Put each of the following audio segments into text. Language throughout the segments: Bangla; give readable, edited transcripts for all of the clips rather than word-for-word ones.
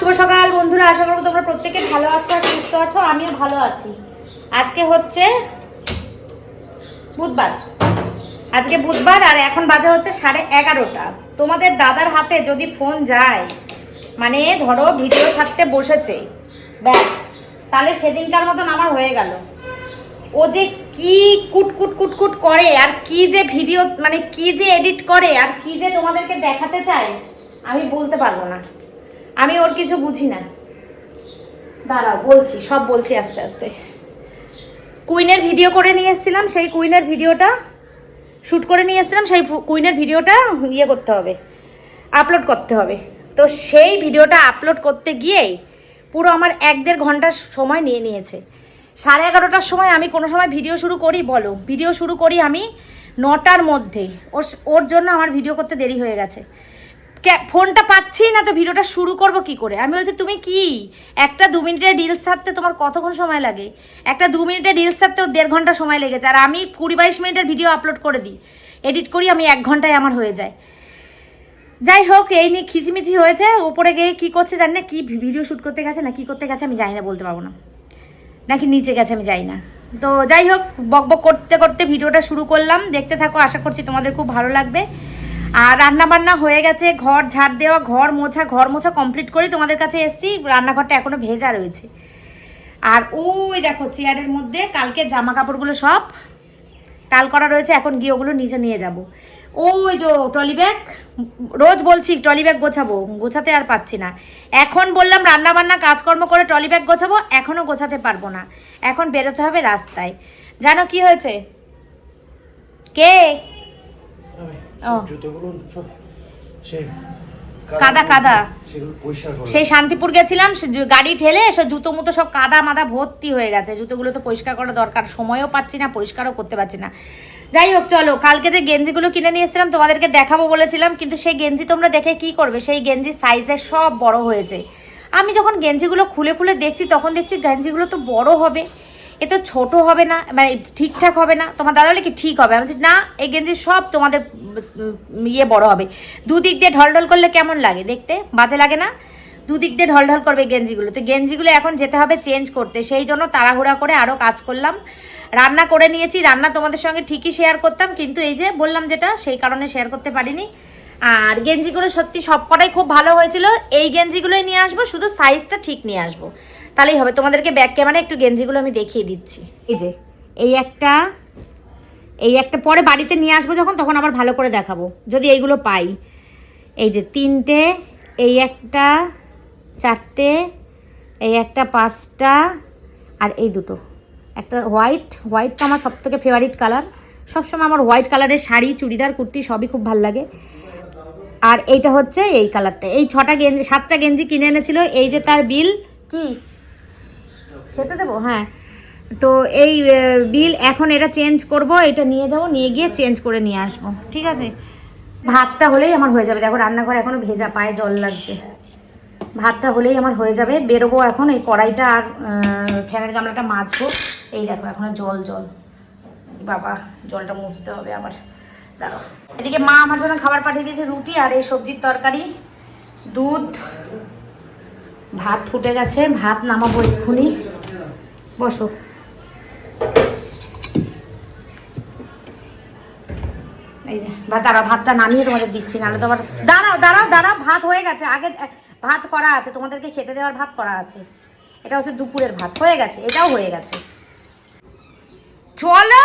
শুভ সকাল বন্ধুরা, আশা করব তোমরা প্রত্যেকে ভালো আছো আর সুস্থ আছো। আমিও ভালো আছি। আজকে হচ্ছে বুধবার, আর এখন বাজে হচ্ছে 11:30। তোমাদের দাদার হাতে যদি ফোন যায়, মানে ধরো ভিডিও ছাড়তে বসেছে, ব্যাস তাহলে সেদিনকার মতন আমার হয়ে গেল। ও যে কি কুট করে, আর কি যে ভিডিও, মানে কি যে এডিট করে, আর কি যে তোমাদেরকে দেখাতে চায় আমি বলতে পারবো না। আমি ওর কিছু বুঝি না। দাঁড়াও বলছি, সব বলছি আস্তে আস্তে। কুইনের ভিডিও করে নিয়ে এসেছিলাম, সেই কুইনের ভিডিওটা শ্যুট করে নিয়ে এসেছিলাম, সেই কুইনের ভিডিওটা ইয়ে করতে হবে, আপলোড করতে হবে। তো সেই ভিডিওটা আপলোড করতে গিয়েই পুরো আমার 1-1.5 ঘন্টা সময় নিয়ে নিয়েছে। 11:30টার সময় আমি কোনো সময় ভিডিও শুরু করি, বলো ভিডিও শুরু করি আমি 9টার মধ্যে। ওর জন্য আমার ভিডিও করতে দেরি হয়ে গেছে। ফোনটা পাচ্ছি না, তো ভিডিওটা শুরু করব কি করে? আমি বলছি তুমি কি একটা 2 মিনিটের রিলস ছাড়তে তোমার কতক্ষণ সময় লাগে? একটা 2 মিনিটের রিলস ছাড়তেও 1.5 ঘন্টা সময় লেগেছে, আর আমি 20-22 মিনিটের ভিডিও আপলোড করে দিই, এডিট করি আমি 1 ঘন্টায় আমার হয়ে যায়। যাই হোক, এই নিয়ে খিচিমিচি হয়েছে। উপরে গিয়ে কী করছে জানি না, কি ভিডিও শ্যুট করতে গেছে না কি করতে গেছে আমি জানি না, বলতে পারবো না, নাকি নিচে গেছে আমি জানি না। তো যাই হোক, বকবক করতে করতে ভিডিওটা শুরু করলাম, দেখতে থাকো, আশা করছি তোমাদের খুব ভালো লাগবে। আর রান্নাবান্না হয়ে গেছে, ঘর ঝাড় দেওয়া, ঘর মোছা কমপ্লিট করে তোমাদের কাছে এসেছি। রান্নাঘরটা এখনও ভেজা রয়েছে। আর ওই দেখো চেয়ারের মধ্যে কালকে জামা কাপড়গুলো সব টাল করা রয়েছে, এখন গিয়ে ওগুলো নিচে নিয়ে যাব। ওই যে ট্রলি ব্যাগ, রোজ বলছি ট্রলি ব্যাগ গোছাবো, গোছাতে আর পাচ্ছি না। এখন বললাম রান্নাবান্না কাজকর্ম করে ট্রলি ব্যাগ গোছাবো, এখনও গোছাতে পারবো না। এখন বেরোতে হবে রাস্তায়। জানো কি হয়েছে? কে? ও কাদা সেই শান্তিপুর গেছিলাম, গাড়ি ঠেলে সব জুতো মুতো সব কাদা মাদা ভর্তি হয়ে গেছে। জুতোগুলো তো পরিষ্কার করা দরকার, সময়ও পাচ্ছি না, পরিষ্কারও করতে পারছি না। যাই হোক চলো, কালকে যে গেঞ্জিগুলো কিনে নিয়ে এসেছিলাম তোমাদেরকে দেখাবো বলেছিলাম, কিন্তু সেই গেঞ্জি তোমরা দেখে কি করবে? সেই গেঞ্জির সাইজে সব বড় হয়েছে। আমি যখন গেঞ্জিগুলো খুলে খুলে দেখছি, তখন দেখছি গেঞ্জিগুলো তো বড় হবে, এ তো ছোটো হবে না, মানে ঠিকঠাক হবে না। তোমার দাদা বলে কি ঠিক হবে? আমি বলছি না, এই গেঞ্জি সব তোমাদের ইয়ে বড় হবে। দুদিক দিয়ে ঢলঢল করলে কেমন লাগে দেখতে? বাজে লাগে না? দুদিক দিয়ে ঢলঢল করবে গেঞ্জিগুলো। তো গেঞ্জিগুলো এখন যেতে হবে চেঞ্জ করতে, সেই জন্য তাড়াহুড়া করে আরও কাজ করলাম। রান্না করে নিয়েছি, রান্না তোমাদের সঙ্গে ঠিকই শেয়ার করতাম, কিন্তু এই যে বললাম যেটা, সেই কারণে শেয়ার করতে পারিনি। আর গেঞ্জিগুলো সত্যি সবকটাই খুব ভালো হয়েছিল। এই গেঞ্জিগুলোই নিয়ে আসবো, শুধু সাইজটা ঠিক নিয়ে আসবো, তাহলেই হবে। তোমাদেরকে ব্যাক ক্যামেরায় একটু গেঞ্জিগুলো আমি দেখিয়ে দিচ্ছি। এই যে এই একটা পরে বাড়িতে নিয়ে আসবো যখন, তখন আবার ভালো করে দেখাবো যদি এইগুলো পাই। এই যে 3টে, এই একটা 4টে, এই একটা 5টা, আর এই দুটো। একটা হোয়াইট তো আমার সব থেকে ফেভারিট কালার। সবসময় আমার হোয়াইট কালারের শাড়ি, চুড়িদার, কুর্তি সবই খুব ভালো লাগে। আর এইটা হচ্ছে এই কালারটা। এই 7টা গেঞ্জি কিনে এনেছিল। এই যে তার বিল, কি খেতে দেবো? হ্যাঁ, তো এই বিল এখন এটা চেঞ্জ করব, এটা নিয়ে যাব, নিয়ে গিয়ে চেঞ্জ করে নিয়ে আসবো, ঠিক আছে? ভাতটা হলেই আমার হয়ে যাবে। দেখো রান্নাঘর এখনো ভেজা, পায়ে জল লাগছে। ভাতটা হলেই আমার হয়ে যাবে। বেরোবো এখন, এই কড়াইটা আর ফ্যানের গামলাটা মাজবো। এই দেখো এখনো জল, বাবা জলটা মুছতে হবে আবার, দাঁড়াও। এদিকে মা আমার জন্য খাবার পাঠিয়ে দিয়েছে, রুটি আর এই সবজির তরকারি, দুধ, ভাত ফুটে গেছে, ভাত নামাবো এক্ষুনি। বসো। এই যে ভাতটা নামিয়ে তোমাদের দিচ্ছি, নাহলে তো আবার দাঁড়াও, ভাত হয়ে গেছে, আগে ভাত করা আছে, তোমাদেরকে খেতে দেওয়ার ভাত করা আছে। এটা হচ্ছে দুপুরের ভাত, হয়ে গেছে, এটাও হয়ে গেছে। চলো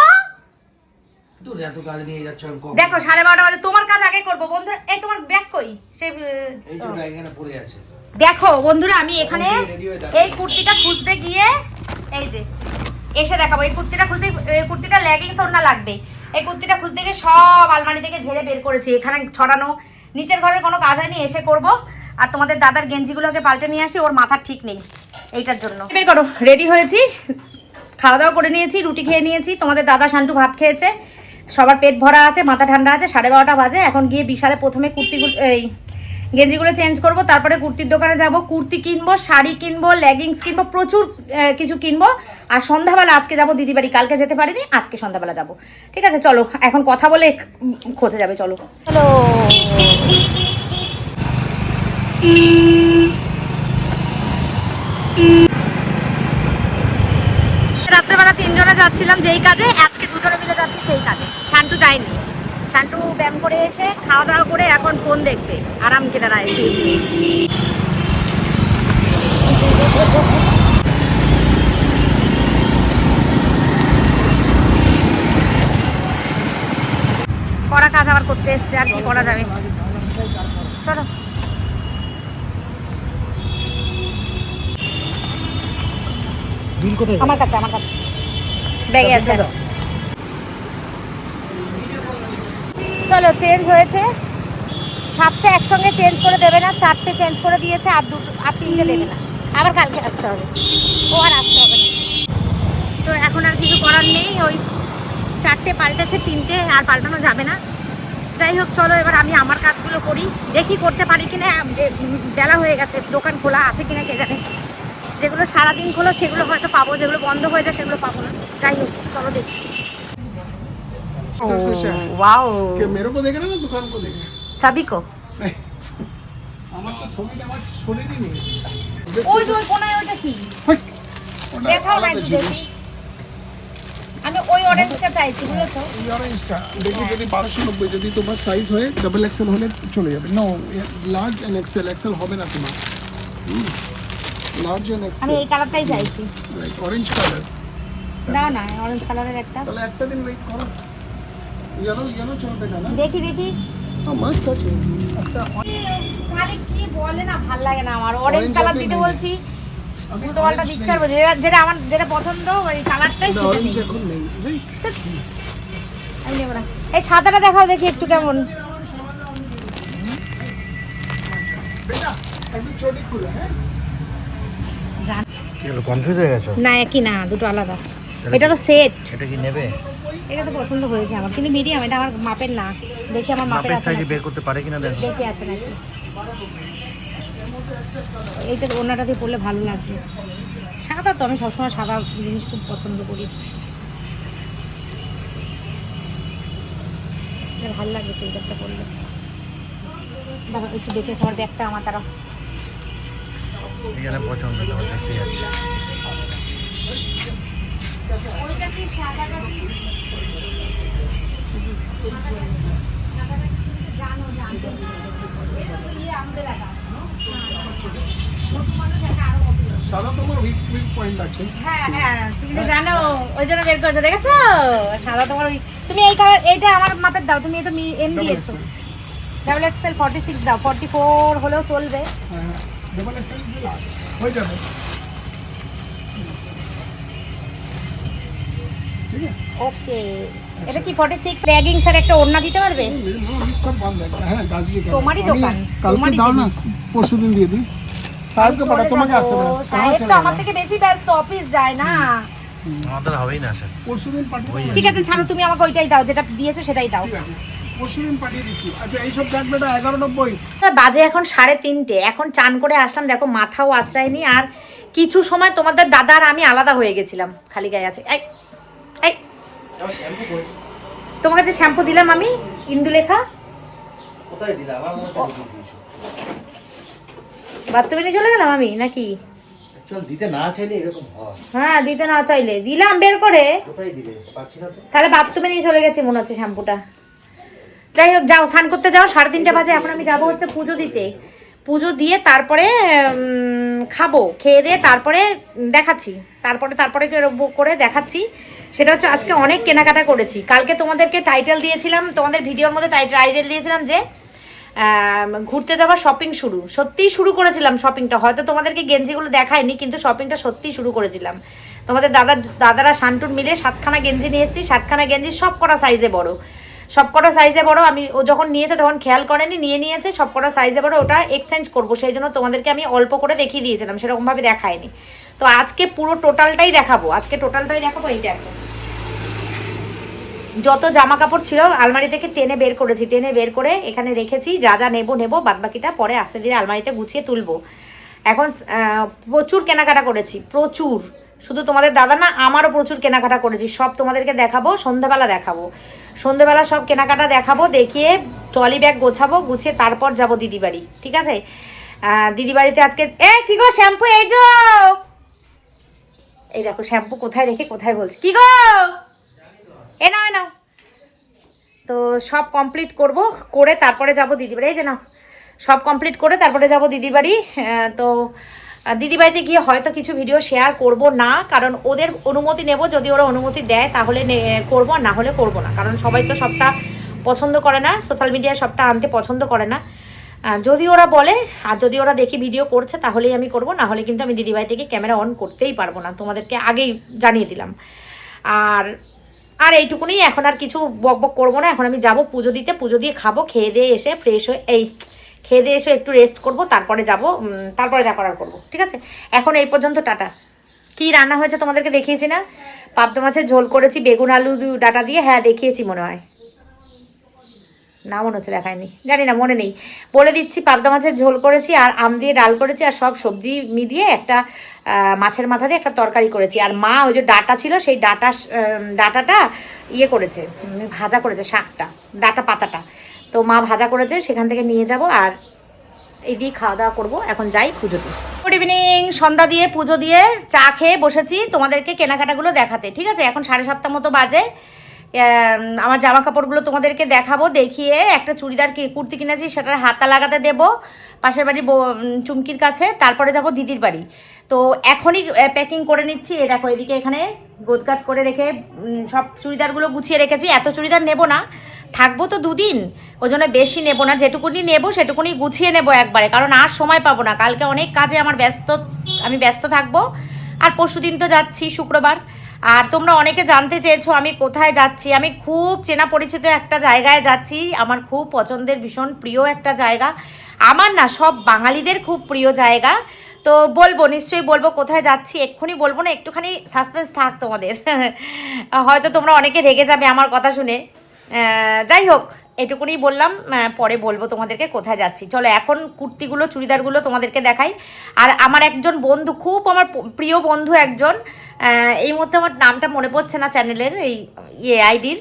দেখো 12:30 বাজে, তোমার কাজ আগে করবো বন্ধুরা। এই তোমার ব্যাগ কই? দেখো বন্ধুরা, আমি এখানে এই কুর্তিটা খুঁজতে গিয়ে, এই যে এসে দেখাবো এই কুর্তিটা লেগিংস ওড়না লাগবে। এই কুর্তিটা খুঁজতে গিয়ে সব আলমারি থেকে ঝেড়ে বের করেছি, এখানে ছড়ানো। নিচের ঘরের কোনো কাজ হয়নি, এসে করব। আর তোমাদের দাদার গেঞ্জিগুলোকে পাল্টে নিয়ে আসি, ওর মাথা ঠিক নেই এইটার জন্য। বের করো। রেডি হয়েছি, খাওয়া দাওয়া করে নিয়েছি, রুটি খেয়ে নিয়েছি। তোমাদের দাদা শান্টু ভাত খেয়েছে, সবার পেট ভরা আছে, মাথা ঠান্ডা আছে। 12:30 বাজে। এখন গিয়ে বিশালে প্রথমে গেঞ্জিগুলো চেঞ্জ করব, তারপরে কুর্তির দোকানে যাব, কুর্তি কিনবো, শাড়ি কিনবো, লেগিংস কিনবো, প্রচুর কিছু কিনবো। আর সন্ধ্যাবেলা আজকে যাব দিদি বাড়ি, কালকে যেতে পারিনি, আজকে সন্ধ্যাবেলা যাব, ঠিক আছে? চলো এখন কথা বলে খোঁজে যাবে, চলো। চলো যাচ্ছিলাম যেই কাজে, আজকে দুজনে মিলে যাচ্ছি সেই কাজে। শান্টু যায়নি, শান্টু ব্যায়াম করে এসে খাওয়া দাওয়া করে এখন ফোন দেখবে আরাম কেদারা এসে। করা কাজ আবার করতে এসছে, আর কি করা যাবে। চলো আমার কাছে ব্যাগে আছে। চলো চেঞ্জ হয়েছে, 7টে একসঙ্গে চেঞ্জ করে দেবে না, 4টে চেঞ্জ করে দিয়েছে, আর 3টে দেবে না। আবার কালকে আসতে হবে, ও আর আসতে হবে না। তো এখন আর কিছু করার নেই, ওই 4টে পাল্টাচ্ছে, 3টে আর পাল্টানো যাবে না। যাই হোক চলো এবার আমি আমার কাজগুলো করি, দেখি করতে পারি কিনা। বেলা হয়ে গেছে, দোকান খোলা আছে কিনা কে জানে। যেগুলো সারাদিন খোলো সেগুলো হয়তো পাবো, যেগুলো বন্ধ হয়ে যায় সেগুলো পাবো না। যাই হোক চলো দেখি। वाओ कि मेरे को देख रहे हैं ना, दुकान को देख रहे हैं? सभी को नहीं, আমার তো ছবিটা আমার শরীরই নেই। ওই যে ওই কোনায় ওইটা কি ওটা দেখাও না আলাদা একটু জিনিস। দেখি। আমি ওই অরেঞ্জটা চাইছি, বুঝেছো? এই অরেঞ্জটা দেখি যদি 1290 যদি তোমার সাইজ হয় ডাবল এক্সেল হলে চলে যাবে। No large and XL, XL হবে না তোমার। লার্জ এন্ড আমি এক্সেল এই কালারটাই চাইছি। Like orange colour. দাও না অরেঞ্জ কালারের একটা তাহলে একটা দিন ওয়েট করো। ইয়েলো চলবে না না? দেখি দেখি। মাস্ট আছে একটা। খালি কি বলে না, ভাল লাগে না আমার। অরেঞ্জ Orange কালার আপনি দিতে নেই। বলছি, আমি উল্টো পাল্টা দিচ্ছে, আর যেটা আমার যেটা পছন্দ ওই কালারটাই শুধু অরেঞ্জ নেই। এখন নেই রাইট। আমি নেব না। এই সাদাটা দেখাও দেখি একটু কেমন। বেটা একটু চটি খুলে হ্যাঁ। কি হলো, কনফিউজ হয়ে গেছো? না একই না, দুটো আলাদা। এটা তো সেট, এটা কি নেবে? এটা তো পছন্দ হয়েছে আমার, কিন্তু মিডিয়াম, এটা আমার মাপের না। দেখি আমার মাপের মাপের আছে সাইজে নাকি। বের করতে পারে কিনা দেখো। দেখি আছে নাকি। এইটা ওনাটা দিয়ে পরলে ভালো লাগবে। সাদা তো, আমি সবসময় সাদা জিনিস খুব পছন্দ করি। এটা ভালো লাগবে চুড়িদারটা পরলে। দাঁড়াও একটু দেখে সবার ব্যাগটা আমার তারা। এখানে পছন্দ না, দেখতে যাচ্ছি। ওইটা কি সাদাটা কি? সাদা তোমার উইক পয়েন্ট আছে। হ্যাঁ হ্যাঁ তুমি তো জানো, ওই জন্য বের করছো, দেখেছো? সাদা তোমার ওই, তুমি এই কালার, এইটা আমার মাপের দাও। তুমি এটা এম দিয়েছো, ডাবল এক্সেল 46 দাও, 44 হলেও চলবে। হ্যাঁ ডাবল এক্সেল ইজ লার্জ হয়ে যাবে। ঠিক আছে ওকে। এটা কি 46 র্যাগিং স্যার একটা ওড়না দিতে পারবে? সব বন্ধ আছে। হ্যাঁ গাজরি তোমারই দোকান, কালকে তোমারই দাও না, জিনিস। পরশুদিন দিয়ে দিই। সাহেবকে পাঠা, তোমাকে আসতে পারে। সাহেব তো আমার থেকে বেশি ব্যস্ত, অফিস যায় না। আমাদের হবেই না স্যার। পরশুদিন পাঠিয়ে ঠিক আছে ছাড়ো, তুমি আমাকে ওইটাই দাও, যেটা দিয়েছো সেটাই দাও। ঠিক আছে পরশুদিন পাঠিয়ে দিচ্ছি। আচ্ছা এইসব ব্যাগটা 1190। বাজে এখন 3:30। এখন চান করে আসলাম, দেখো মাথাও আশ্রয়নি। আর কিছু সময় তোমাদের দাদা আর আমি আলাদা হয়ে গেছিলাম, খালি গায়ে আছে। এই এই তোমাকে যে শ্যাম্পু দিলাম আমি, ইন্দুলেখা, কোথায় দিলা? আমার মনে হচ্ছে বাথরুমে নিয়ে চলে গেলাম আমি নাকি? চল, দিতে না চাইলে এরকম হয়। হ্যাঁ দিতে না চাইলে দিলাম বের করে। কোথায় দিলে পাচ্ছি না তো। তাহলে বাথরুমে নিয়ে চলে গেছি মনে হচ্ছে শ্যাম্পুটা। যাই হোক যাও স্নান করতে যাও, 3:30 বাজে। এখন আমি যাবো হচ্ছে পুজো দিতে। পুজো দিয়ে তারপরে খাবো, খেয়ে দিয়ে তারপরে দেখাচ্ছি, তারপরে করে দেখাচ্ছি। সেটা হচ্ছে আজকে অনেক কেনাকাটা করেছি। কালকে তোমাদেরকে টাইটেল দিয়েছিলাম, তোমাদের ভিডিওর মধ্যে টাইটেল দিয়েছিলাম যে ঘুরতে যাওয়া শপিং শুরু। সত্যিই শুরু করেছিলাম শপিংটা, হয়তো তোমাদেরকে গেঞ্জিগুলো দেখায়নি, কিন্তু শপিংটা সত্যিই শুরু করেছিলাম। তোমাদের দাদারা শান্টুর মিলে 7খানা গেঞ্জি নিয়ে এসেছি। 7খানা গেঞ্জি সব কটা সাইজে বড়, সবকটা সাইজে বড়। আমি ও যখন নিয়েছে তখন খেয়াল করেনি, নিয়েছে সবকটা সাইজে বড়। ওটা এক্সচেঞ্জ করবো, সেই জন্য তোমাদেরকে আমি অল্প করে দেখিয়ে দিয়েছিলাম, সেরকমভাবে দেখায়নি। তো আজকে পুরো টোটালটাই দেখাবো, এই দেখো যত জামা কাপড় ছিল আলমারি থেকে টেনে বের করে এখানে রেখেছি। যা যা নেবো, বাদবাকিটা পরে আস্তে ধীরে আলমারিতে গুছিয়ে তুলবো। এখন প্রচুর কেনাকাটা করেছি, প্রচুর। শুধু তোমাদের দাদা না, আমারও প্রচুর কেনাকাটা করেছি। সব তোমাদেরকে দেখাবো, সন্ধ্যেবেলা সব কেনাকাটা দেখাবো। দেখিয়ে ট্রলি ব্যাগ গুছিয়ে তারপর যাব দিদি বাড়ি। ঠিক আছে? দিদি বাড়িতে আজকে কি গো শ্যাম্পু এই যে এই দেখো শ্যাম্পু কোথায় রেখে কোথায় বলছি, কি গো এ নাও এ নাও। তো সব কমপ্লিট করব, করে তারপরে যাব দিদির বাড়ি। এই যে নাও, সব কমপ্লিট করে তারপরে যাব দিদির বাড়ি। তো দিদি বাড়িতে গিয়ে হয়তো কিছু ভিডিও শেয়ার করব না, কারণ ওদের অনুমতি নেব, যদি ওরা অনুমতি দেয় তাহলে করব, না হলে করব না, কারণ সবাই তো সবটা পছন্দ করে না, সোশ্যাল মিডিয়ায় সবটা আনতে পছন্দ করে না। যদি ওরা বলে আর যদি ওরা দেখি ভিডিও করছে তাহলেই আমি করব, না হলে কিন্তু আমি দিদিভাই থেকে ক্যামেরা অন করতেই পারবো না, তোমাদেরকে আগেই জানিয়ে দিলাম। আর এইটুকুনি, এখন আর কিছু বক বক করবো না। এখন আমি যাব পুজো দিতে, পুজো দিয়ে খাবো, খেয়ে দিয়ে এসে ফ্রেশ হয়ে খেয়ে দিয়ে এসে একটু রেস্ট করব, তারপরে যাব, তারপরে যা করার করবো, ঠিক আছে? এখন এই পর্যন্ত টাটা। কি রান্না হয়েছে তোমাদেরকে দেখিয়েছি না? পাবদা মাছের ঝোল করেছি বেগুন আলু ডাটা দিয়ে, হ্যাঁ দেখিয়েছি মনে হয়, না মনে হচ্ছে দেখায়নি, জানি না, মনে নেই। বলে দিচ্ছি, পাবদা মাছের ঝোল করেছি আর আম দিয়ে ডাল করেছি আর সব সবজি মিলিয়ে একটা মাছের মাথা দিয়ে একটা তরকারি করেছি। আর মা ওই যে ডাটা ছিল সেই ডাটাটা ইয়ে করেছে, ভাজা করেছে, শাকটা ডাটা পাতাটা, তো মা ভাজা করেছে, সেখান থেকে নিয়ে যাব আর এই দিয়ে খাওয়া দাওয়া করবো। এখন যাই পুজো দিই। গুড ইভিনিং, সন্ধ্যা দিয়ে পুজো দিয়ে চা খেয়ে বসেছি তোমাদেরকে কেনাকাটাগুলো দেখাতে, ঠিক আছে? এখন 7:30 মতো বাজে। আমার জামা কাপড়গুলো তোমাদেরকে দেখাবো, দেখিয়ে একটা চুড়িদার কুর্তি কিনেছি, সেটার হাতা লাগাতে দেব পাশের বাড়ি চুমকির কাছে, তারপরে যাব দিদির বাড়ি। তো এখনই প্যাকিং করে নিচ্ছি। এ দেখো, এদিকে এখানে গোছগাছ করে রেখে সব চুড়িদারগুলো গুছিয়ে রেখেছি। এত চুড়িদার নেব না, থাকবো তো 2 দিন, ওই জন্য বেশি নেব না, যেটুকুনি নেব সেটুকুনি গুছিয়ে নেব একবারে, কারণ আর সময় পাবো না। কালকে অনেক কাজে আমি ব্যস্ত থাকবো, আর পরশুদিন তো যাচ্ছি শুক্রবার। আর তোমরা অনেকে জানতে চেয়েছো আমি কোথায় যাচ্ছি। আমি খুব চেনা পরিচিত একটা জায়গায় যাচ্ছি, আমার খুব পছন্দের ভীষণ প্রিয় একটা জায়গা, আমার না সব বাঙালিদের খুব প্রিয় জায়গা। তো বলবো, নিশ্চয়ই বলবো কোথায় যাচ্ছি, এক্ষুনি বলবো না, একটুখানি সাসপেন্স থাক তোমাদের। হয়তো তোমরা অনেকে রেগে যাবে আমার কথা শুনে, যাই হোক এটুকুনি বললাম, পরে বলবো তোমাদেরকে কোথায় যাচ্ছি। চলো এখন কুর্তিগুলো চুড়িদারগুলো তোমাদেরকে দেখাই। আর আমার একজন বন্ধু, খুব আমার প্রিয় বন্ধু একজন, এই মুহূর্তে আমার নামটা মনে পড়ছে না চ্যানেলের এই আইডির,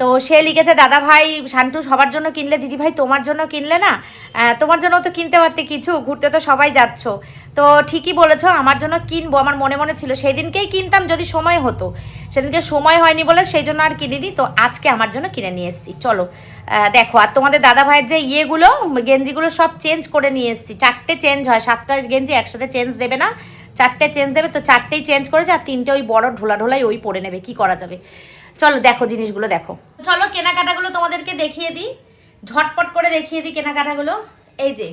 তো সে লিখেছে, দাদা ভাই শান্টু সবার জন্য কিনলে, দিদি ভাই তোমার জন্য কিনলে না? তোমার জন্য তো কিনতে পারতে কিছু, ঘুরতে তো সবাই যাচ্ছ। তো ঠিকই বলেছো, আমার জন্য কিনবো, আমার মনে মনে ছিল সেই দিনকেই কিনতাম যদি সময় হতো, সেদিনকে সময় হয়নি বলে সেই জন্য আর কিনিনি। তো আজকে আমার জন্য কিনে নিয়ে এসেছি, চলো দেখো। আর তোমাদের দাদা ভাইয়ের যে গেঞ্জিগুলো সব চেঞ্জ করে নিয়ে এসেছি, 4টে চেঞ্জ হয়, 7টা গেঞ্জি একসাথে চেঞ্জ দেবে না, 4টে চেঞ্জ দেবে, তো 4টেই চেঞ্জ করেছে, আর 3টে ওই বড় ঢোলাই ওই পরে নেবে, কি করা যাবে। চলো দেখো জিনিসগুলো দেখো, চলো কেনাকাটাগুলো তোমাদেরকে দেখিয়ে দিই, ঝটপট করে দেখিয়ে দিই কেনাকাটাগুলো। এই যে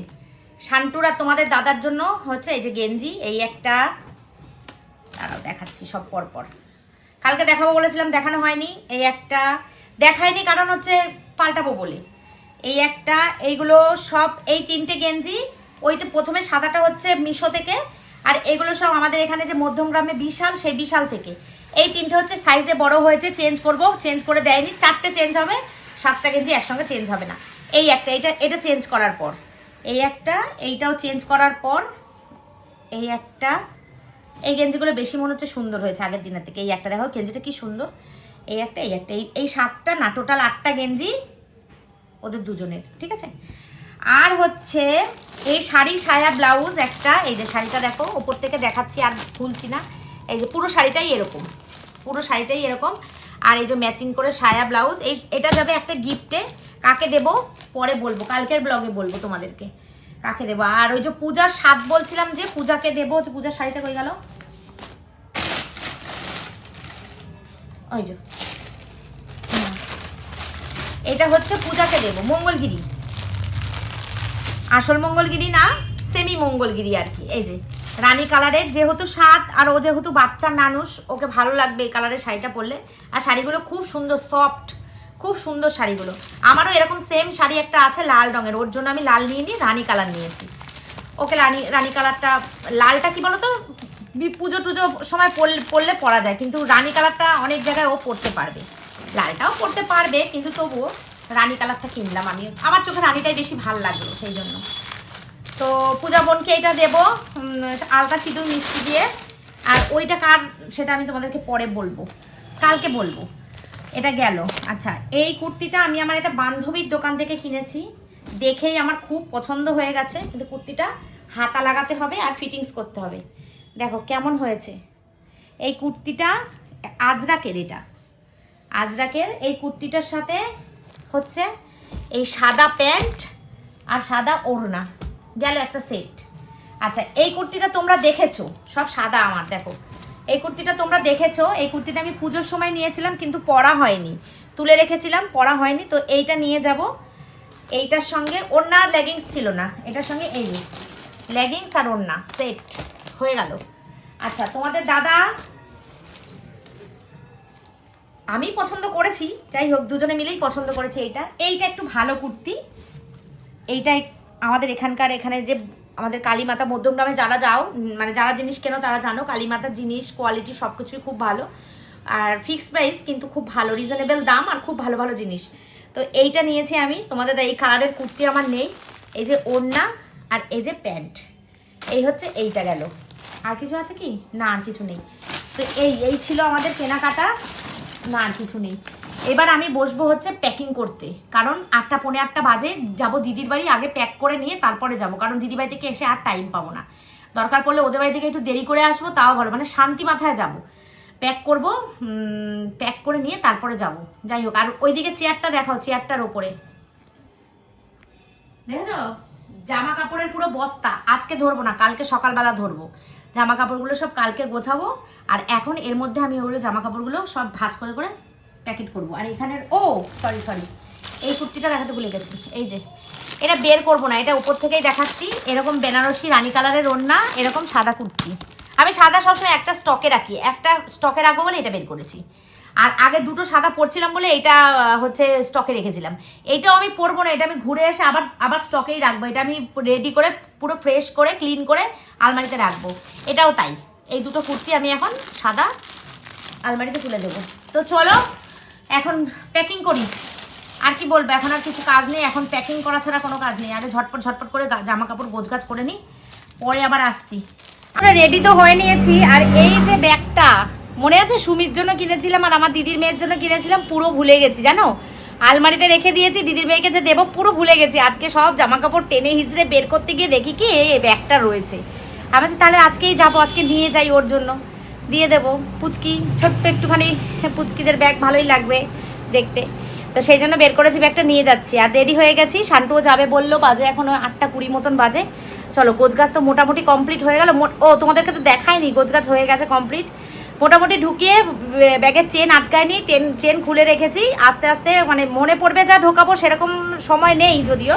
শান্টুর আর তোমাদের দাদার জন্য হচ্ছে এই যে গেঞ্জি, এই একটা, দাঁড়াও দেখাচ্ছি সব পরপর, কালকে দেখাবো বলেছিলাম দেখানো হয়নি, এই একটা দেখায়নি কারণ হচ্ছে পাল্টাবো বলে, এই একটা, এইগুলো সব এই 3টে গেঞ্জি। ওইটা প্রথমে সাদাটা হচ্ছে মিশো থেকে, আর এগুলো সব আমাদের এখানে যে মধ্যমগ্রামে বিশাল, সেই বিশাল থেকে। এই 3টে হচ্ছে সাইজে বড় হয়েছে, চেঞ্জ করব, চেঞ্জ করে দেয়নি, 4টে চেঞ্জ হবে, 7টা গেঞ্জি একসঙ্গে চেঞ্জ হবে না। এই একটা, এটা চেঞ্জ করার পর, এই একটা, এইটাও চেঞ্জ করার পর, এই একটা, এই গেঞ্জিগুলো বেশি মনে হচ্ছে সুন্দর হয়েছে আগের দিনের থেকে। এই একটা দেখো গেঞ্জিটা কি সুন্দর, এই একটা, এই 7টা না, টোটাল 8টা গেঞ্জি ওদের দুজনের, ঠিক আছে? আর হচ্ছে এই শাড়ি সায়া ব্লাউজ একটা, এই যে শাড়িটা দেখো, ওপর থেকে দেখাচ্ছি আর খুলছি না, এই যে পুরো শাড়িটাই এরকম, আর এই যে ম্যাচিং করে সায়া ব্লাউজ। এটা যাবে একটা গিফটে, কাকে দেব পরে বলবো, কালকের ব্লগে বলবো তোমাদেরকে কাকে দেবো। আর ওই যে পূজার সাত বলছিলাম যে পূজাকে দেবো, পূজার শাড়িটা কই গেল, ওই যে এটা হচ্ছে পূজাকে দেবো, মঙ্গলগিরি, আসল মঙ্গলগিরি না, সেমি মঙ্গলগিরি আর কি। এই যে রানী কালারের, যেহেতু 7 আর ও যেহেতু বাচ্চা মানুষ, ওকে ভালো লাগবে এই কালারের শাড়িটা পরলে। আর শাড়িগুলো খুব সুন্দর, সফট, খুব সুন্দর শাড়িগুলো। আমারও এরকম সেম শাড়ি একটা আছে লাল রঙের, ওর জন্য আমি লাল নিয়ে নিই, রানী কালার নিয়েছি। ওকে রানী কালারটা, লালটা কি বলতো পুজো টুজো সময় পরলে পরা যায়, কিন্তু রানী কালারটা অনেক জায়গায় ও পরতে পারবে, লালটাও পরতে পারবে, কিন্তু তবুও রানী কালারটা কিনলাম আমি, আমার চোখে রানীটাই বেশি ভালো লাগলো সেই জন্য। তো পূজা বোনকে এটা দেবো, আলতা সিঁদুর মিষ্টি দিয়ে। আর ওইটা কার সেটা আমি তোমাদেরকে পরে বলবো, কালকে বলবো। এটা গেল। আচ্ছা, এই কুর্তিটা আমি আমার একটা বান্ধবীর দোকান থেকে কিনেছি, দেখেই আমার খুব পছন্দ হয়ে গেছে, কিন্তু কুর্তিটা হাতা লাগাতে হবে আর ফিটিংস করতে হবে। দেখো কেমন হয়েছে, এই কুর্তিটা আজরাকের, এটা আজরাকের। এই কুর্তিটার সাথে হচ্ছে এই সাদা প্যান্ট আর সাদা ওড়না, গেল একটা সেট। আচ্ছা, এই কুর্তিটা তোমরা দেখেছো, সব সাদা আমার, দেখো এই কুর্তিটা তোমরা দেখেছো। এই কুর্তিটা আমি পুজোর সময় নিয়েছিলাম কিন্তু পরা হয়নি, তুলে রেখেছিলাম, পরা হয়নি। তো এইটা নিয়ে যাব, এইটার সঙ্গে ওড়না আর লেগিংস ছিল না, এটার সঙ্গে এই লেগিংস আর ওড়না সেট হয়ে গেল। আচ্ছা, তোমাদের দাদা, আমি পছন্দ করেছি, যাই হোক দুজনে মিলেই পছন্দ করেছি। এইটা একটু ভালো কুর্তি। এইটাই আমাদের এখানে যে আমাদের কালীমাতা মধ্যমগ্রামে যারা যাও, মানে যারা জিনিস কেনো তারা জানো, কালীমাতার জিনিস কোয়ালিটি সব কিছুই খুব ভালো, আর ফিক্সড প্রাইস কিন্তু খুব ভালো, রিজনেবল দাম, আর খুব ভালো ভালো জিনিস। তো এইটা নিয়েছি আমি। তোমাদের এই কালারের কুর্তি আমার নেই। এই যে ওড়না আর এই যে প্যান্ট, এই হচ্ছে এইটা গেল। আর কিছু আছে কি? না, আর কিছু নেই। তো এই ছিল আমাদের কেনাকাটা, না আর কিছু নেই। এবার আমি বসবো হচ্ছে প্যাকিং করতে, কারণ 8টা পৌনে 8টা বাজে, যাব দিদির বাড়ি, আগে প্যাক করে নিয়ে তারপরে যাব, কারণ দিদির বাড়ি থেকে এসে আর টাইম পাবো না। দরকার পড়লে ওদের বাড়ি থেকে একটু দেরি করে আসবো, তাও ভালো, মানে শান্তি মাথায় যাব। প্যাক করব, প্যাক করে নিয়ে তারপরে যাব। যাই হোক, আর ওইদিকে চেয়ারটা দেখাও, চেয়ারটার ওপরে দেখেছো জামা কাপড়ের পুরো বস্তা। আজকে ধরবো না, কালকে সকালবেলা ধরবো। জামা কাপড়গুলো সব কালকে গোছাবো, আর এখন এর মধ্যে আমি ওগুলো জামা কাপড়গুলো সব ভাঁজ করে করে প্যাকেট করব। আর এখানের সরি এই কুর্তিটা দেখাতে ভুলে গেছি। এই যে এটা বের করব না, এটা উপর থেকেই দেখাচ্ছি। এরকম বেনারসি রানী কালারের ওড়না, এরকম সাদা কুর্তি। আমি সাদা সবসময় একটা স্টকে রাখি, একটা স্টকে রাখবো বলে এটা বের করেছি। আর আগে দুটো সাদা পরছিলাম বলে এটা হচ্ছে স্টকে রেখেছিলাম। এইটাও আমি পরবো না, এটা আমি ঘুরে এসে আবার স্টকেই রাখবো। এটা আমি রেডি করে পুরো ফ্রেশ করে ক্লিন করে আলমারিতে রাখবো। এটাও তাই, এই দুটো কুর্তি আমি এখন সাদা আলমারিতে তুলে দেবো। তো চলো এখন প্যাকিং করি। আর কি বলবো, এখন আর কিছু কাজ নেই, এখন প্যাকিং করা ছাড়া কোনো কাজ নেই। আগে ঝটপট করে জামা কাপড় গোছগাছ করে নিই, পরে আবার আসছি। আমরা রেডি তো হয়ে নিয়েছি। আর এই যে ব্যাগটা মনে আছে সুমির জন্য কিনেছিলাম আর আমার দিদির মেয়ের জন্য কিনেছিলাম, পুরো ভুলে গেছি জানো, আলমারিতে রেখে দিয়েছি। দিদির মেয়েকে যে দেবো পুরো ভুলে গেছি। আজকে সব জামা কাপড় টেনে হিচড়ে বের করতে গিয়ে দেখি কি এই ব্যাগটা রয়েছে। আমি তাহলে আজকেই যাবো, আজকে নিয়ে যাই, ওর জন্য দিয়ে দেবো। পুচকি ছোট্ট একটুখানি পুচকিদের ব্যাগ ভালোই লাগবে দেখতে, তো সেই জন্য বের করেছি, ব্যাগটা নিয়ে যাচ্ছি। আর রেডি হয়ে গেছি, শান্তুও যাবে বললো, বাজে এখনো 8:20 মতন বাজে। চলো, গোছগাছ তো মোটামুটি কমপ্লিট হয়ে গেল। তোমাদেরকে তো দেখায়নি, গোছগাছ হয়ে গেছে কমপ্লিট মোটামুটি। ঢুকিয়ে ব্যাগের চেন আটকায়নি, চেন খুলে রেখেছি। আস্তে আস্তে মানে মনে পড়বে যা ঢোকাবো, সেরকম সময় নেই যদিও,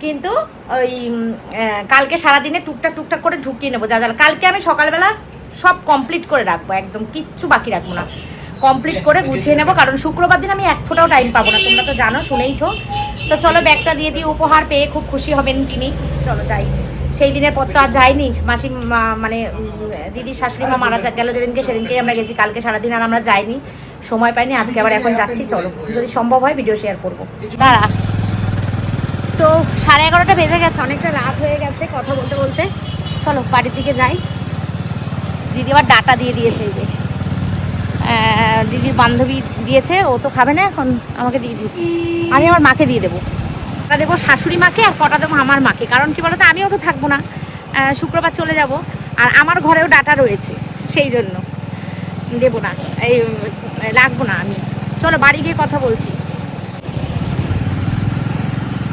কিন্তু ওই কালকে সারাদিনে টুকটাক করে ঢুকিয়ে নেবো যা যা। কালকে আমি সকালবেলা সব কমপ্লিট করে রাখবো, একদম কিচ্ছু বাকি রাখবো না, কমপ্লিট করে গুছিয়ে নেবো। কারণ শুক্রবার দিন আমি এক ফোঁটাও টাইম পাবো না, তোমরা তো জানো, শুনেইছো। তো চলো ব্যাগটা দিয়ে দিই, উপহার পেয়ে খুব খুশি হবেন তিনি। চলো যাই, সেই দিনের পর তো আর যাইনি। মাসি মানে দিদির শাশুড়ি মা মারা গেল যেদিনকে, সেদিনকেই আমরা গেছি। কালকে সারাদিন আর আমরা যাইনি, সময় পাইনি। আজকে আবার এখন যাচ্ছি। চলো, যদি সম্ভব হয় ভিডিও শেয়ার করবো। দাঁড়া, তো 11:30 বেজে গেছে, অনেকটা রাত হয়ে গেছে কথা বলতে বলতে। চলো বাড়ির দিকে যাই। দিদি আবার ডাটা দিয়ে দিয়েছে, এই যে দিদির বান্ধবী দিয়েছে, ও তো খাবে না এখন, আমাকে দিয়ে দিয়েছে। আমি আমার মাকে দিয়ে দেবো, কটা দেবো শাশুড়ি মাকে আর কটা দেবো আমার মাকে। কারণ কি বলতো, আমিও তো থাকবো না, শুক্রবার চলে যাব, আর আমার ঘরেও ডাটা রয়েছে, সেই জন্য দেবো না, এই রাখবো না আমি। চলো বাড়ি গিয়ে কথা বলছি।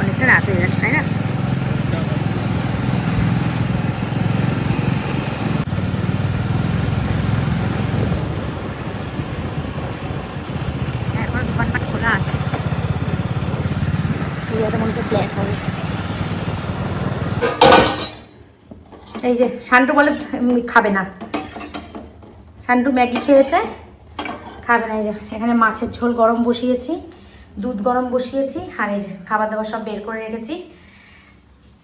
অনেকটা রাত হয়ে গেছে, তাই না? এখন দোকানপাট খোলা আছে, মনে হচ্ছে ফ্ল্যাট হবে। এই যে শান্টু বলে খাবে না, শান্টু ম্যাগি খেয়েছে, খাবে না। এই যে এখানে মাছের ঝোল গরম বসিয়েছি, দুধ গরম বসিয়েছি, আর এই যে খাবার দাবার সব বের করে রেখেছি।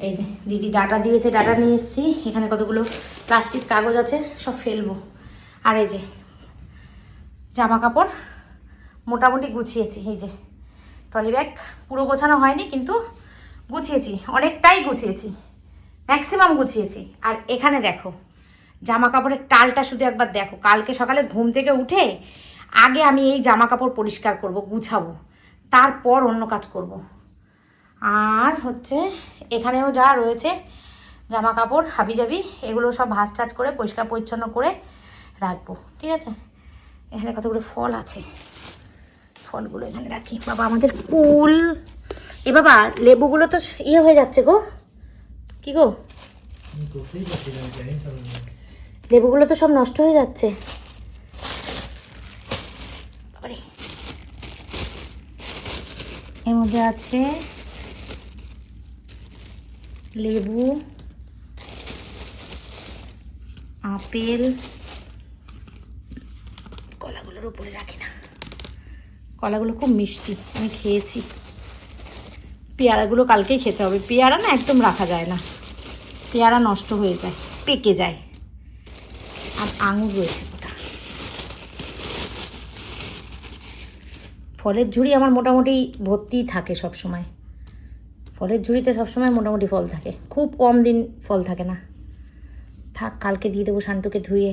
এই যে দিদি ডাটা দিয়েছে, ডাটা নিয়ে এসেছি। এখানে কতগুলো প্লাস্টিক কাগজ আছে, সব ফেলবো। আর এই যে জামা কাপড় মোটামুটি গুছিয়েছি। এই যে ট্রলি ব্যাগ পুরো গোছানো হয়নি, কিন্তু গুছিয়েছি, অনেকটাই গুছিয়েছি, ম্যাক্সিমাম গুছিয়েছি। আর এখানে দেখো জামা কাপড়ের টালটা শুধু একবার দেখো। কালকে সকালে ঘুম থেকে উঠে আগে আমি এই জামা কাপড় পরিষ্কার করব, গুছাবো, তারপর অন্য কাজ করব। আর হচ্ছে এখানেও যা রয়েছে জামা কাপড় হাবিজাবি, এগুলো সব ভাঁজ টাজ করে পরিষ্কার পরিচ্ছন্ন করে রাখবো, ঠিক আছে? এখানে কতগুলো ফল আছে, ফলগুলো এখানে রাখি। বাবা আমাদের কুল, এ বাবা লেবুগুলো তো ইয়ে হয়ে যাচ্ছে গো, কি গো, লেবুগুলো তো সব নষ্ট হয়ে যাচ্ছে। বাবারে, এর মধ্যে আছে লেবু, আপেল, কলাগুলোর উপরে রাখি না, কলাগুলো খুব মিষ্টি, আমি খেয়েছি। পেয়ারাগুলো কালকেই খেতে হবে, পেয়ারা না একদম রাখা যায় না, পেয়ারা নষ্ট হয়ে যায়, পেকে যায়। আর আঙুর রয়েছে ওটা। ফলের ঝুড়ি আমার মোটামুটি ভর্তিই থাকে সব সময়, ফলের ঝুড়িতে সবসময় মোটামুটি ফল থাকে, খুব কম দিন ফল থাকে না। থাক, কালকে দিয়ে দেবো শান্টুকে ধুয়ে।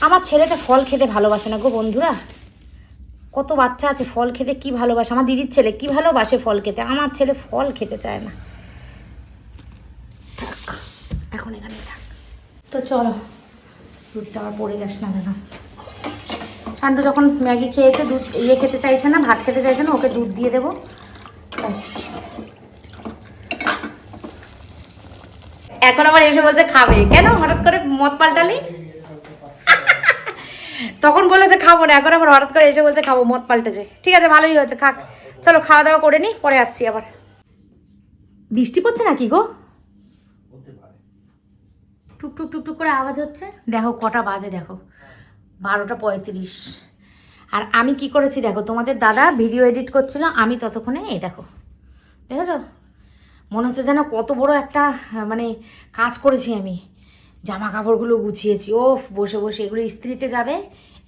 আমার ছেলেটা ফল খেতে ভালোবাসে না গো বন্ধুরা, কত বাচ্চা আছে ফল খেতে কি ভালোবাসে, আমার দিদির ছেলে কি ভালোবাসে ফল খেতে, আমার ছেলে ফল খেতে চায় না। থাক, এখন এখানেই থাক। তো চলো, দুধটা আবার পড়ে যাস না কেন। শান্টু যখন ম্যাগি খেয়েছে, দুধ ইয়ে খেতে চাইছে না, ভাত খেতে চাইছে না, ওকে দুধ দিয়ে দেবো। এখন আবার এসে বলছে খাবে, কেন হঠাৎ করে মত পাল্টালি? তখন বলেছে খাবো না, এখন আবার হঠাৎ করে এসে বলছে খাবো, মত পাল্টেছে। ঠিক আছে, ভালোই হয়েছে, খাক। চলো খাওয়া দাওয়া করে নি, পরে আসছি আবার। বৃষ্টি পড়ছে নাকি গো? টুক টুক টুক টুক করে আওয়াজ হচ্ছে। দেখো কটা বাজে, দেখো 12:35। আর আমি কি করেছি দেখো, তোমাদের দাদা ভিডিও এডিট করছিল, আমি ততক্ষণে এই দেখো, দেখেছো? মনে হচ্ছে যেন কত বড় একটা মানে কাজ করেছি আমি। জামা কাপড়গুলো গুছিয়েছি, ওফ, বসে বসে এগুলো ইস্ত্রিতে যাবে,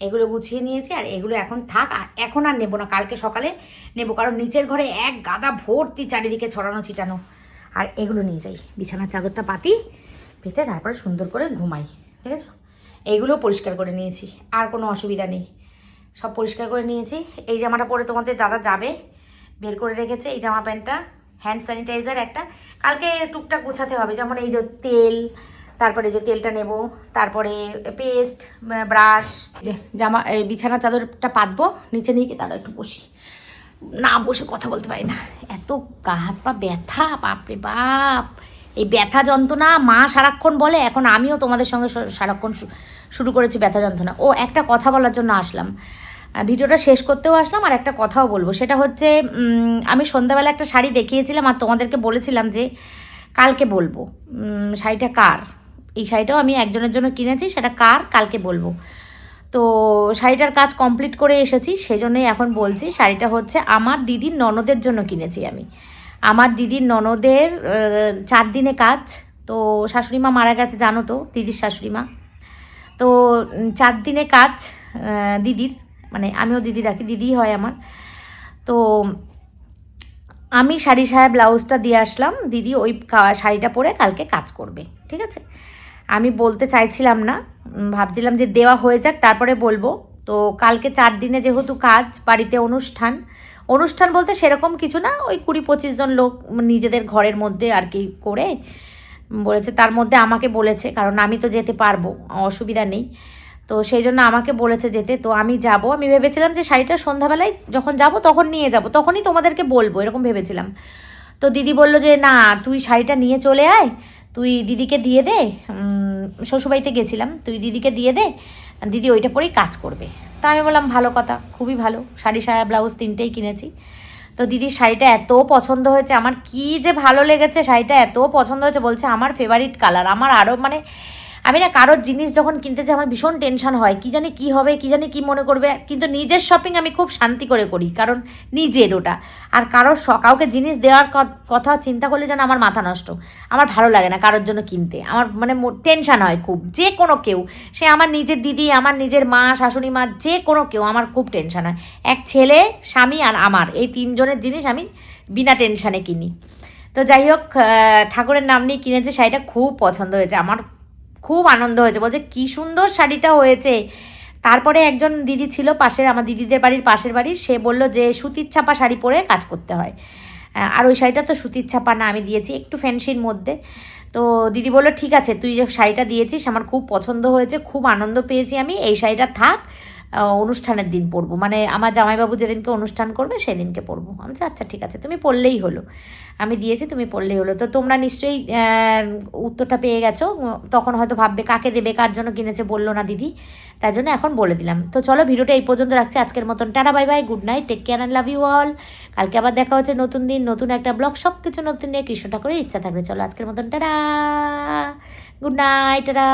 এগুলো গুছিয়ে নিয়েছি। আর এগুলো এখন থাক, এখন আর নেবো না, কালকে সকালে নেবো, কারণ নিচের ঘরে এক গাদা ভর্তি চারিদিকে ছড়ানো ছিটানো। আর এগুলো নিয়ে যাই, বিছানার চাদরটা পাতি পেতে তারপরে সুন্দর করে ঘুমাই, ঠিক আছে? এইগুলো পরিষ্কার করে নিয়েছি, আর কোনো অসুবিধা নেই, সব পরিষ্কার করে নিয়েছি। এই জামাটা পরে তোমাদের দাদা যাবে, বের করে রেখেছে এই জামা প্যান্টটা। হ্যান্ড স্যানিটাইজার একটা, কালকে টুকটাক গোছাতে হবে, যেমন এই যে তেল, তারপরে যে তেলটা নেব, তারপরে পেস্ট, ব্রাশ, যে জামা এই বিছানা চাদরটা পাতবো, নিচে নিয়ে গিয়ে তারা একটু বসি, না বসে কথা বলতে পারি না, এত গা হাত পা ব্যথা, বাপরে বাপ। এই ব্যথা যন্ত্রণা মা সারাক্ষণ বলে, এখন আমিও তোমাদের সঙ্গে সারাক্ষণ শুরু করেছি ব্যথা যন্ত্রণা। ও একটা কথা বলার জন্য আসলাম, ভিডিওটা শেষ করতেও আসলাম, আর একটা কথাও বলবো। সেটা হচ্ছে আমি সন্ধ্যাবেলা একটা শাড়ি দেখিয়েছিলাম আর তোমাদেরকে বলেছিলাম যে কালকে বলবো শাড়িটা কার। এই শাড়িটাও আমি একজনের জন্য কিনেছি, সেটা কার কালকে বলবো। তো শাড়িটার কাজ কমপ্লিট করে এসেছি, সেজন্যই এখন বলছি। শাড়িটা হচ্ছে আমার দিদির ননদের জন্য কিনেছি আমি। আমার দিদির ননদের 4 দিনে কাজ। তো শাশুড়ি মা মারা গেছে জানো তো, দিদির শাশুড়ি মা। তো 4 দিনে কাজ দিদির, মানে আমিও দিদি রাখি, দিদি হয় আমার। তো আমি শাড়ি সায়া ব্লাউজটা দিয়ে আসলাম, দিদি ওই শাড়িটা পরে কালকে কাজ করবে, ঠিক আছে? আমি বলতে চাইছিলাম না, ভাবছিলাম যে দেওয়া হয়ে যাক তারপরে বলবো। তো কালকে 4 দিনে যেহেতু কাজ, বাড়িতে অনুষ্ঠান, অনুষ্ঠান বলতে সেরকম কিছু না, ওই 20-25 জন লোক নিজেদের ঘরের মধ্যে আর কি করে বলেছে। তার মধ্যে আমাকে বলেছে, কারণ আমি তো যেতে পারবো, অসুবিধা নেই। তো সেই জন্য আমাকে বলেছে যেতে, তো আমি যাব। আমি ভেবেছিলাম যে শাড়িটা সন্ধ্যাবেলায় যখন যাব তখন নিয়ে যাব, তখনই তোমাদেরকে বলবো, এরকম ভেবেছিলাম। তো দিদি বললো যে না, তুই শাড়িটা নিয়ে চলে আয়, তুই দিদিকে দিয়ে দে, শ্বশুরবাড়িতে গেছিলাম, তুই দিদিকে দিয়ে দে, দিদি ওইটা পরেই কাজ করবে। তা আমি বললাম ভালো কথা, খুবই ভালো। শাড়ি সায়া ব্লাউজ 3টেই কিনেছি। তো দিদির শাড়িটা এত পছন্দ হয়েছে আমার, কি যে ভালো লেগেছে, শাড়িটা এত পছন্দ হয়েছে, বলছে আমার ফেভারিট কালার। আমার আরও মানে আমি না কারোর জিনিস যখন কিনতে যাই আমার ভীষণ টেনশন হয়, কি জানি কি হবে, কি জানি কি মনে করবে। কিন্তু নিজের শপিং আমি খুব শান্তি করে করি, কারণ নিজের ওটা। আর কারোর কাউকে জিনিস দেওয়ার কথা চিন্তা করলে যেন আমার মাথা নষ্ট, আমার ভালো লাগে না কারোর জন্য কিনতে। আমার মানে টেনশন হয় খুব, যে কোনো কেউ, সে আমার নিজের দিদি, আমার নিজের মা, শাশুড়ি মা, যে কোনো কেউ, আমার খুব টেনশন হয়। এক ছেলে, স্বামী আর আমার, এই 3 জনের জিনিস আমি বিনা টেনশানে কিনি। তো যাই হোক, ঠাকুরের নাম নিয়ে কিনেছে, শাড়িটা খুব পছন্দ হয়েছে আমার, খুব আনন্দ হয়েছে। বলছে কি সুন্দর শাড়িটা হয়েছে। তারপরে একজন দিদি ছিল পাশের, আমার দিদিদের বাড়ির পাশের বাড়ির, সে বলল যে সুতির ছাপা শাড়ি পরে কাজ করতে হয়, আর ওই শাড়িটা তো সুতির ছাপা না, আমি দিয়েছি একটু ফ্যান্সির মধ্যে। তো তো দিদি বললো ঠিক আছে, তুই যে শাড়িটা দিয়েছিস আমার খুব পছন্দ হয়েছে, খুব আনন্দ পেয়েছি আমি, এই শাড়িটা থাক, অনুষ্ঠানের দিন পরবো, মানে আমার জামাইবাবু যেদিনকে অনুষ্ঠান করবে সেদিনকে পরবো। আমি বলছি আচ্ছা ঠিক আছে, তুমি পরলেই হলো, আমি দিয়েছি তুমি পরলেই হলো। তো তোমরা নিশ্চয়ই উত্তরটা পেয়ে গেছো। তখন হয়তো ভাববে কাকে দেবে, কার জন্য কিনেছে বললো না দিদি, তাই জন্য এখন বলে দিলাম। তো চলো ভিডিওটা এই পর্যন্ত রাখছি আজকের মতন। Tata bye bye, good night, take care and love you all. কালকে আবার দেখা হচ্ছে নতুন দিন, নতুন একটা ব্লগ, সব কিছু নতুন নিয়ে কৃষ্ণ ঠাকুরের ইচ্ছা থাকবে। চলো আজকের মতন টাটা, গুড নাইট, টাটা।